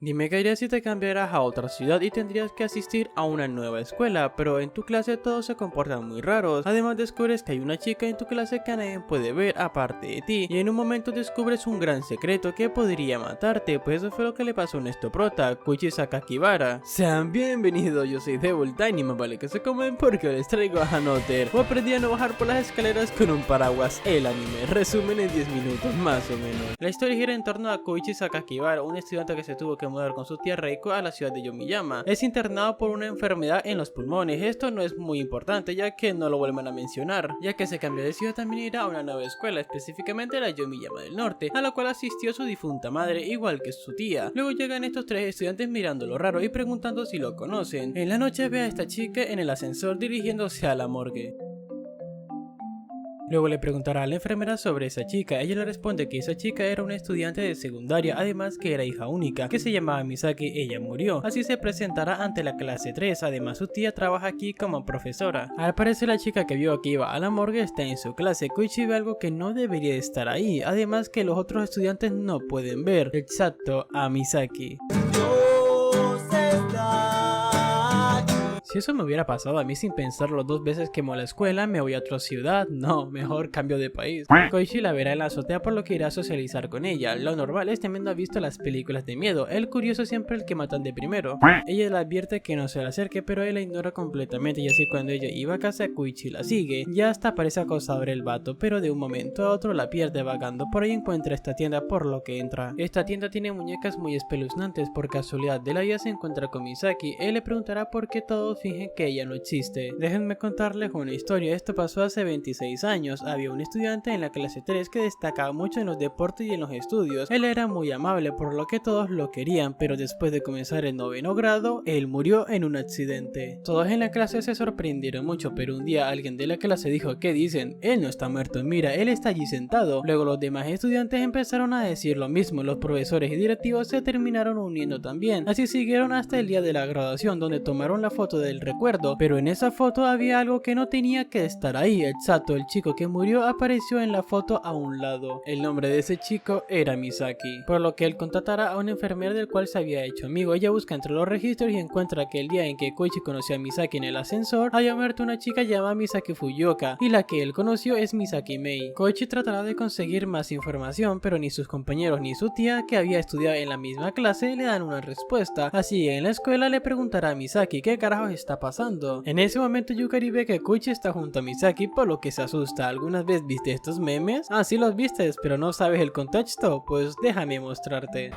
Dime qué harías si te cambiaras a otra ciudad y tendrías que asistir a una nueva escuela, pero en tu clase todos se comportan muy raros. Además descubres que hay una chica en tu clase que nadie puede ver aparte de ti, y en un momento descubres un gran secreto que podría matarte, pues eso fue lo que le pasó a nuestro prota, Koichi Sakakibara. Sean bienvenidos, yo soy Devil Tiny, más vale que se comen porque les traigo a Hanotter, o aprendí a no bajar por las escaleras con un paraguas, el anime, resumen en 10 minutos más o menos. La historia gira en torno a Koichi Sakakibara, un estudiante que se tuvo que mudar con su tía Reiko a la ciudad de Yomiyama. Es internado por una enfermedad en los pulmones. Esto no es muy importante ya que no lo vuelven a mencionar, ya que se cambió de ciudad también irá a una nueva escuela, específicamente la Yomiyama del Norte, a la cual asistió su difunta madre igual que su tía. Luego llegan estos tres estudiantes mirándolo raro y preguntando si lo conocen. En la noche ve a esta chica en el ascensor dirigiéndose a la morgue. Luego le preguntará a la enfermera sobre esa chica. Ella le responde que esa chica era una estudiante de secundaria, además que era hija única, que se llamaba Misaki. Ella murió. Así se presentará ante la clase 3. Además su tía trabaja aquí como profesora. Al parecer la chica que vio que iba a la morgue está en su clase. Koichi ve algo que no debería estar ahí, además que los otros estudiantes no pueden ver. Exacto, a Misaki. Si eso me hubiera pasado a mí sin pensarlo dos veces, quemo la escuela, me voy a otra ciudad, no, mejor cambio de país. Koichi la verá en la azotea por lo que irá a socializar con ella. Lo normal es también no ha visto las películas de miedo, el curioso siempre el que matan de primero. Ella le advierte que no se le acerque, pero él la ignora completamente y así cuando ella iba a casa, Koichi la sigue. Ya hasta parece acosador el vato, pero de un momento a otro la pierde vagando. Por ahí encuentra esta tienda por lo que entra. Esta tienda tiene muñecas muy espeluznantes. Por casualidad de la vida se encuentra con Misaki. Él le preguntará por qué todos fingen que ella no existe. Déjenme contarles una historia. Esto pasó hace 26 años. Había un estudiante en la clase 3 que destacaba mucho en los deportes y en los estudios. Él era muy amable, por lo que todos lo querían, pero después de comenzar el 9º grado, él murió en un accidente. Todos en la clase se sorprendieron mucho, pero un día alguien de la clase dijo: ¿qué dicen? Él no está muerto, mira, él está allí sentado. Luego los demás estudiantes empezaron a decir lo mismo. Los profesores y directivos se terminaron uniendo también. Así siguieron hasta el día de la graduación, donde tomaron la foto del recuerdo, pero en esa foto había algo que no tenía que estar ahí. Exacto, el chico que murió apareció en la foto a un lado. El nombre de ese chico era Misaki, por lo que él contratará a una enfermera del cual se había hecho amigo. Ella busca entre los registros y encuentra que el día en que Koichi conoció a Misaki en el ascensor, había muerto una chica llamada Misaki Fujioka, y la que él conoció es Misaki Mei. Koichi tratará de conseguir más información, pero ni sus compañeros ni su tía, que había estudiado en la misma clase, le dan una respuesta. Así en la escuela le preguntará a Misaki qué carajos está pasando. En ese momento Yukari ve que Koichi está junto a Misaki, por lo que se asusta. ¿Alguna vez viste estos memes? Ah, sí los vistes, pero no sabes el contexto. Pues déjame mostrarte.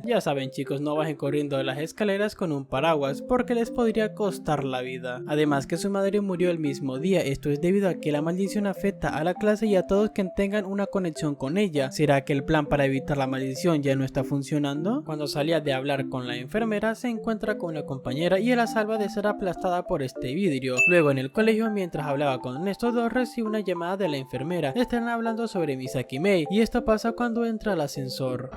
Ya saben chicos, no bajen corriendo las escaleras con un paraguas porque les podría costar la vida. Además que su madre murió el mismo día. Esto es debido a que la maldición afecta a la clase y a todos que tengan una conexión con ella. ¿Será que el plan para evitar la maldición ya no está funcionando? Cuando salía de hablar con la enfermera se encuentra con una compañera y la salva de ser aplastada por este vidrio. Luego en el colegio, mientras hablaba con estos dos, recibe una llamada de la enfermera. Están hablando sobre Misaki Mei y esto pasa cuando entra al ascensor.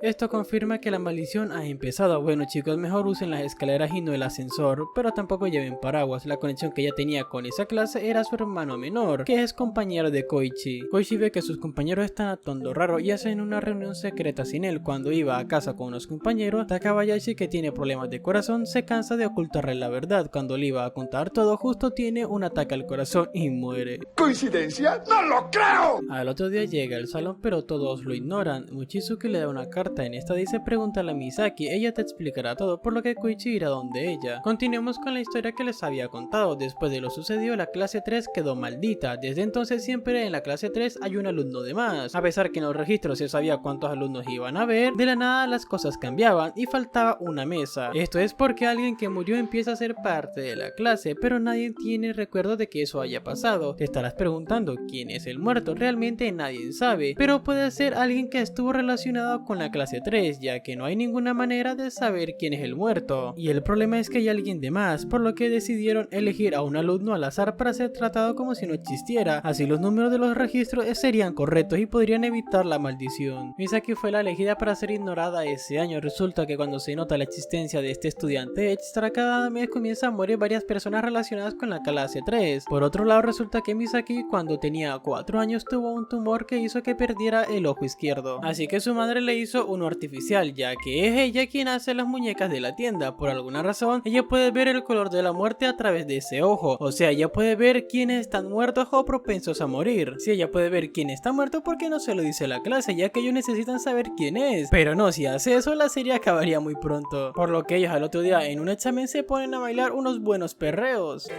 Esto confirma que la maldición ha empezado. Bueno chicos, mejor usen las escaleras y no el ascensor, pero tampoco lleven paraguas. La conexión que ella tenía con esa clase era su hermano menor, que es compañero de Koichi. Koichi ve que sus compañeros están actuando raro y hacen una reunión secreta sin él. Cuando iba a casa con unos compañeros, Takabayashi, que tiene problemas de corazón, se cansa de ocultarle la verdad. Cuando le iba a contar todo, justo tiene un ataque al corazón y muere. ¿Coincidencia? ¡No lo creo! Al otro día llega al salón, pero todos lo ignoran. Mochizuki le da una carta. En esta dice: pregúntale a Misaki, ella te explicará todo, por lo que Koichi irá donde ella. Continuemos con la historia que les había contado. Después de lo sucedido, la clase 3 quedó maldita. Desde entonces siempre en la clase 3 hay un alumno de más. A pesar que en los registros se sabía cuántos alumnos iban a haber, de la nada las cosas cambiaban y faltaba una mesa. Esto es porque alguien que murió empieza a ser parte de la clase, pero nadie tiene recuerdo de que eso haya pasado. Te estarás preguntando quién es el muerto. Realmente nadie sabe, pero puede ser alguien que estuvo relacionado con la clase clase 3, ya que no hay ninguna manera de saber quién es el muerto. Y el problema es que hay alguien de más, por lo que decidieron elegir a un alumno al azar para ser tratado como si no existiera. Así los números de los registros serían correctos y podrían evitar la maldición. Misaki fue la elegida para ser ignorada ese año. Resulta que cuando se nota la existencia de este estudiante extra, cada mes comienza a morir varias personas relacionadas con la clase 3. Por otro lado, resulta que Misaki cuando tenía 4 años tuvo un tumor que hizo que perdiera el ojo izquierdo. Así que su madre le hizo uno artificial, ya que es ella quien hace las muñecas de la tienda. Por alguna razón, ella puede ver el color de la muerte a través de ese ojo. O sea, ella puede ver quiénes están muertos o propensos a morir. Si ella puede ver quién está muerto, ¿por qué no se lo dice a la clase? Ya que ellos necesitan saber quién es. Pero no, si hace eso, la serie acabaría muy pronto. Por lo que ellos al otro día en un examen se ponen a bailar unos buenos perreos.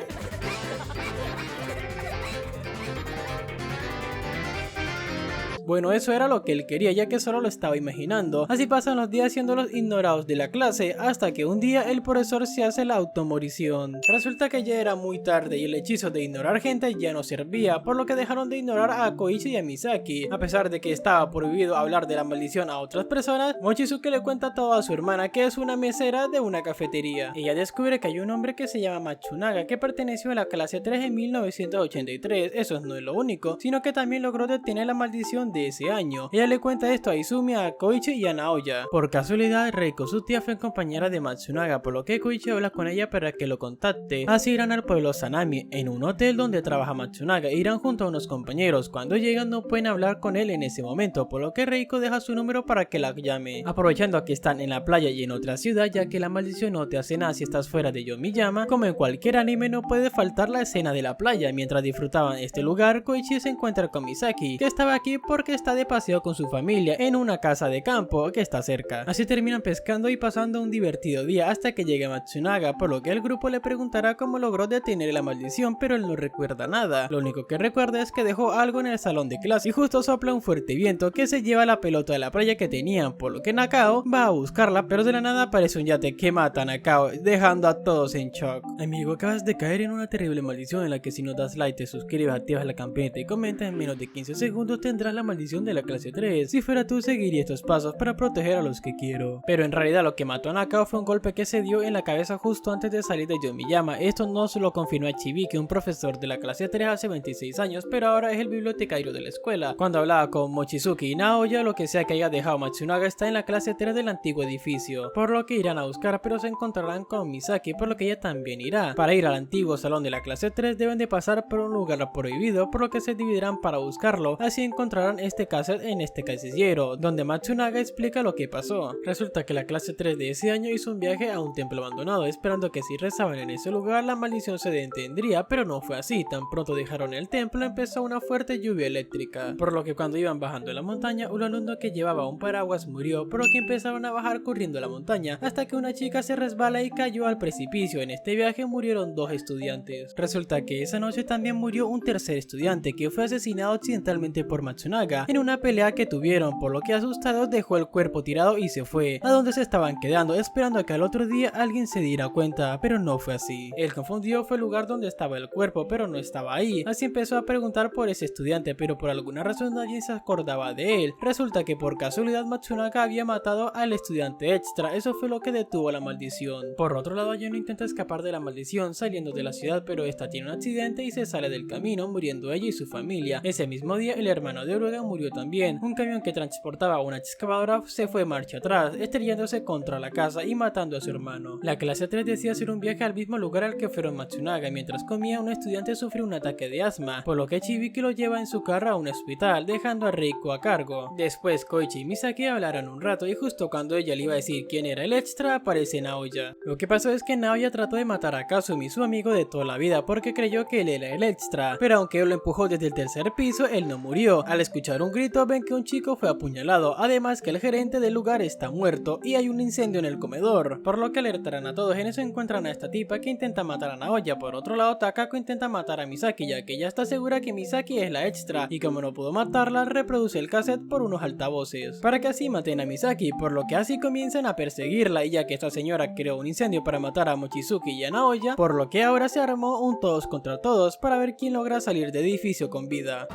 Bueno, eso era lo que él quería, ya que solo lo estaba imaginando. Así pasan los días siendo los ignorados de la clase, hasta que un día el profesor se hace la automorición. Resulta que ya era muy tarde y el hechizo de ignorar gente ya no servía, por lo que dejaron de ignorar a Koichi y a Misaki. A pesar de que estaba prohibido hablar de la maldición a otras personas, Mochizuki le cuenta todo a su hermana, que es una mesera de una cafetería. Ella descubre que hay un hombre que se llama Matsunaga, que perteneció a la clase 3 en 1983. Eso no es lo único, sino que también logró detener la maldición de ese año. Ella le cuenta esto a Izumi, a Koichi y a Naoya. Por casualidad, Reiko, su tía, fue compañera de Matsunaga, por lo que Koichi habla con ella para que lo contacte. Así irán al pueblo Sanami, en un hotel donde trabaja Matsunaga. Irán junto a unos compañeros. Cuando llegan no pueden hablar con él en ese momento, por lo que Reiko deja su número para que la llame. Aprovechando que están en la playa y en otra ciudad, ya que la maldición no te hace nada si estás fuera de Yomiyama, como en cualquier anime no puede faltar la escena de la playa. Mientras disfrutaban este lugar, Koichi se encuentra con Misaki, que estaba aquí porque está de paseo con su familia en una casa de campo que está cerca. Así terminan pescando y pasando un divertido día hasta que llega Matsunaga, por lo que el grupo le preguntará cómo logró detener la maldición, pero él no recuerda nada. Lo único que recuerda es que dejó algo en el salón de clase y justo sopla un fuerte viento que se lleva la pelota de la playa que tenían, por lo que Nakao va a buscarla, pero de la nada aparece un yate que mata a Nakao, dejando a todos en shock. Amigo, acabas de caer en una terrible maldición en la que si no das like, te suscribes, activas la campanita y comentas, en menos de 15 segundos tendrás la maldición de la clase 3. Si fuera tú, seguiría estos pasos para proteger a los que quiero. Pero en realidad lo que mató a Nakao fue un golpe que se dio en la cabeza justo antes de salir de Yomiyama. Esto no se lo confirmó a Chibiki, un profesor de la clase 3 hace 26 años, pero ahora es el bibliotecario de la escuela. Cuando hablaba con Mochizuki y Naoya, lo que sea que haya dejado Matsunaga está en la clase 3 del antiguo edificio, por lo que irán a buscar, pero se encontrarán con Misaki, por lo que ella también irá. Para ir al antiguo salón de la clase 3 deben de pasar por un lugar prohibido, por lo que se dividirán para buscarlo. Así encontrarán este cassette en este casillero, donde Matsunaga explica lo que pasó. Resulta que la clase 3 de ese año hizo un viaje a un templo abandonado, esperando que si rezaban en ese lugar la maldición se detendría, pero no fue así. Tan pronto dejaron el templo empezó una fuerte lluvia eléctrica, por lo que cuando iban bajando la montaña, un alumno que llevaba un paraguas murió, por lo que empezaron a bajar corriendo la montaña, hasta que una chica se resbala y cayó al precipicio. En este viaje murieron 2 estudiantes. Resulta que esa noche también murió un tercer estudiante, que fue asesinado accidentalmente por Matsunaga en una pelea que tuvieron, por lo que asustado dejó el cuerpo tirado y se fue a donde se estaban quedando, esperando a que al otro día alguien se diera cuenta, pero no fue así. Él confundió fue el lugar donde estaba el cuerpo, pero no estaba ahí. Así empezó a preguntar por ese estudiante, pero por alguna razón nadie se acordaba de él. Resulta que por casualidad Matsunaga había matado al estudiante extra. Eso fue lo que detuvo la maldición. Por otro lado, Ayano intenta escapar de la maldición saliendo de la ciudad, pero esta tiene un accidente y se sale del camino, muriendo ella y su familia. Ese mismo día el hermano de Uruga murió también. Un camión que transportaba una excavadora se fue marcha atrás, estrellándose contra la casa y matando a su hermano. La clase 3 decía hacer un viaje al mismo lugar al que fueron Matsunaga. Mientras comía, un estudiante sufrió un ataque de asma, por lo que Chibiki lo lleva en su carro a un hospital, dejando a Reiko a cargo. Después Koichi y Misaki hablaron un rato y justo cuando ella le iba a decir quién era el extra, aparece Naoya. Lo que pasó es que Naoya trató de matar a Kazumi, su amigo de toda la vida, porque creyó que él era el extra, pero aunque él lo empujó desde el tercer piso, él no murió. Al escuchar un grito ven que un chico fue apuñalado, además que el gerente del lugar está muerto y hay un incendio en el comedor, por lo que alertarán a todos. En eso encuentran a esta tipa que intenta matar a Naoya. Por otro lado, Takako intenta matar a Misaki, ya que ella está segura que Misaki es la extra, y como no pudo matarla, reproduce el cassette por unos altavoces, para que así maten a Misaki, por lo que así comienzan a perseguirla, y ya que esta señora creó un incendio para matar a Mochizuki y a Naoya, por lo que ahora se armó un todos contra todos para ver quién logra salir del edificio con vida.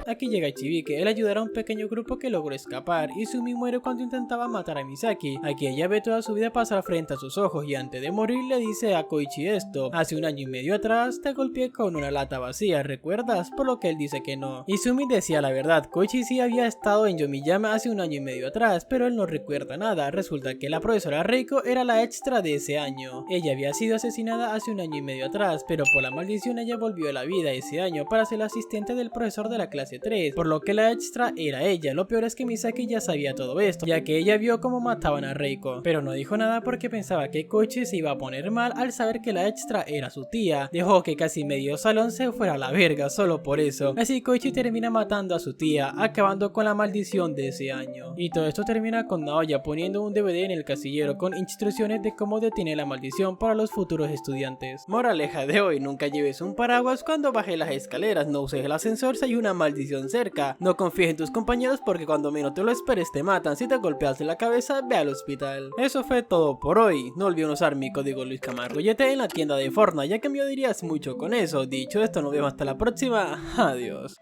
Aquí llega Ichibike, él ayudará a un pequeño grupo que logró escapar. Izumi muere cuando intentaba matar a Misaki. Aquí ella ve toda su vida pasar frente a sus ojos y antes de morir le dice a Koichi esto: hace 1 año y medio atrás te golpeé con una lata vacía, ¿recuerdas? Por lo que él dice que no. Izumi decía la verdad, Koichi sí había estado en Yomiyama hace 1 año y medio atrás, pero él no recuerda nada. Resulta que la profesora Reiko era la extra de ese año. Ella había sido asesinada hace 1 año y medio atrás, pero por la maldición ella volvió a la vida ese año para ser la asistente del profesor de la clase 3, por lo que la extra era ella. Lo peor es que Misaki ya sabía todo esto, ya que ella vio cómo mataban a Reiko, pero no dijo nada porque pensaba que Koichi se iba a poner mal al saber que la extra era su tía. Dejó que casi medio salón se fuera a la verga solo por eso. Así Koichi termina matando a su tía, acabando con la maldición de ese año. Y todo esto termina con Naoya poniendo un DVD en el casillero con instrucciones de cómo detiene la maldición para los futuros estudiantes. Moraleja de hoy: nunca lleves un paraguas cuando bajes las escaleras, no uses el ascensor si hay una maldición cerca, no confíes en tus compañeros porque cuando menos te lo esperes te matan, si te golpeas en la cabeza ve al hospital. Eso fue todo por hoy, no olviden usar mi código Luis Camargo YT en la tienda de Fortnite, ya que me odiarías mucho con eso. Dicho esto, nos vemos hasta la próxima, adiós.